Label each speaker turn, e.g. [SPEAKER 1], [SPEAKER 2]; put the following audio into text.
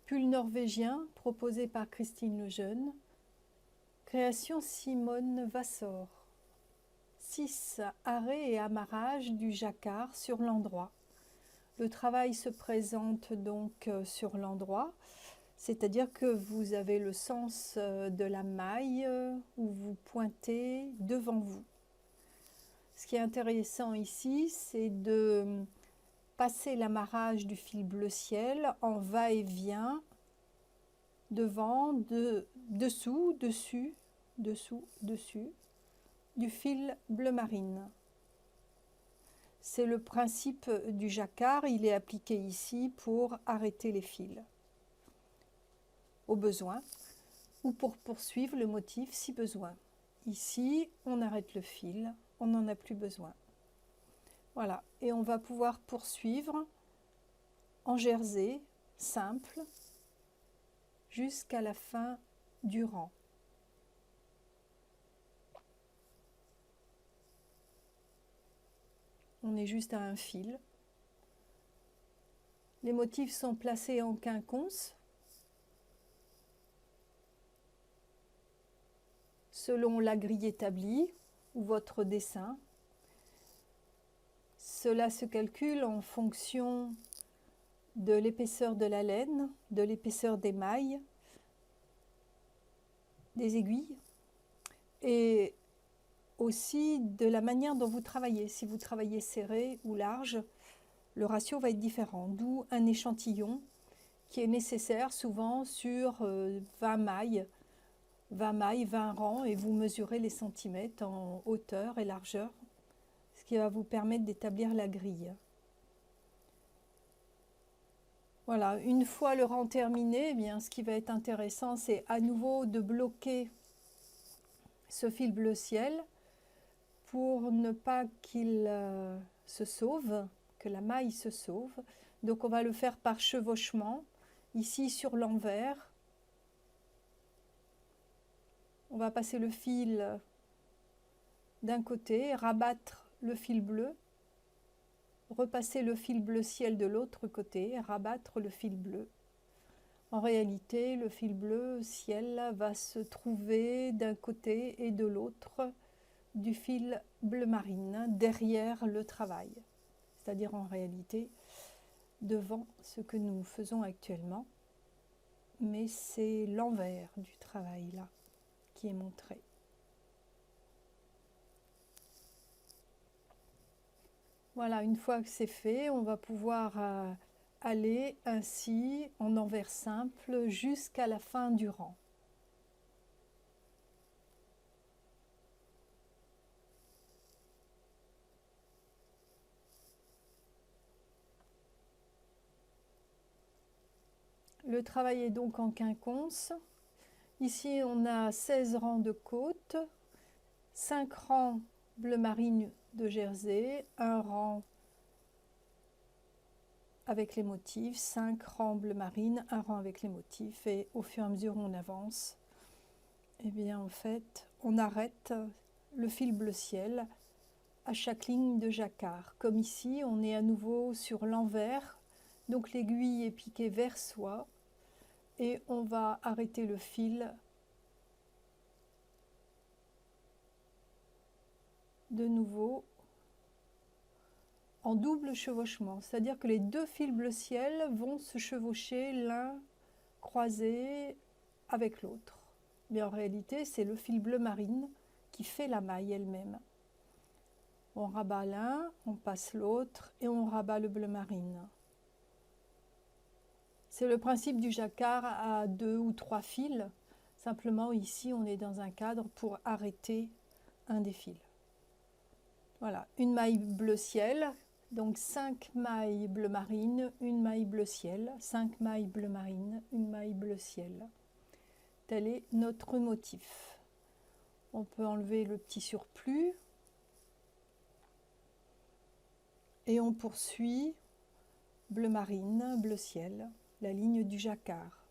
[SPEAKER 1] Pull norvégien proposé par Christine Lejeune. Création Simone Vassor. 6 arrêts et amarrages du jacquard sur l'endroit. Le travail se présente donc sur l'endroit, c'est-à-dire que vous avez le sens de la maille où vous pointez devant vous. Ce qui est intéressant ici, c'est de passer l'amarrage du fil bleu ciel en va-et-vient, devant, dessous, dessus, dessous, dessus, du fil bleu marine. C'est le principe du jacquard, il est appliqué ici pour arrêter les fils, au besoin, ou pour poursuivre le motif si besoin. Ici, on arrête le fil, on n'en a plus besoin. Voilà, et on va pouvoir poursuivre en jersey simple jusqu'à la fin du rang. On est juste à un fil. Les motifs sont placés en quinconce selon la grille établie ou votre dessin. Cela se calcule en fonction de l'épaisseur de la laine, de l'épaisseur des mailles, des aiguilles et aussi de la manière dont vous travaillez. Si vous travaillez serré ou large, le ratio va être différent, d'où un échantillon qui est nécessaire souvent sur 20 mailles, 20 rangs, et vous mesurez les centimètres en hauteur et largeur, ce qui va vous permettre d'établir la grille. Voilà, une fois le rang terminé, eh bien, ce qui va être intéressant, c'est à nouveau de bloquer ce fil bleu ciel pour ne pas qu'il se sauve, que la maille se sauve. Donc on va le faire par chevauchement, ici sur l'envers. On va passer le fil d'un côté, rabattre le fil bleu, repasser le fil bleu ciel de l'autre côté, rabattre le fil bleu. En réalité, le fil bleu ciel va se trouver d'un côté et de l'autre du fil bleu marine, derrière le travail. C'est-à-dire en réalité devant ce que nous faisons actuellement. Mais c'est l'envers du travail là qui est montré. Voilà, une fois que c'est fait, on va pouvoir aller ainsi en envers simple jusqu'à la fin du rang. Le travail est donc en quinconce. Ici, on a 16 rangs de côte, 5 rangs bleu marine de jersey, un rang avec les motifs, 5 rangs bleu marine, un rang avec les motifs, et au fur et à mesure où on avance, eh bien en fait, on arrête le fil bleu ciel à chaque ligne de jacquard. Comme ici, on est à nouveau sur l'envers, donc l'aiguille est piquée vers soi, et on va arrêter le fil de nouveau en double chevauchement, c'est-à-dire que les deux fils bleu ciel vont se chevaucher l'un croisé avec l'autre. Mais en réalité, c'est le fil bleu marine qui fait la maille elle-même. On rabat l'un, on passe l'autre et on rabat le bleu marine. C'est le principe du jacquard à 2 ou 3 fils. Simplement ici, on est dans un cadre pour arrêter un des fils. Voilà, une maille bleu ciel, donc 5 mailles bleu marine, une maille bleu ciel, 5 mailles bleu marine, une maille bleu ciel. Tel est notre motif. On peut enlever le petit surplus et on poursuit bleu marine, bleu ciel, la ligne du jacquard.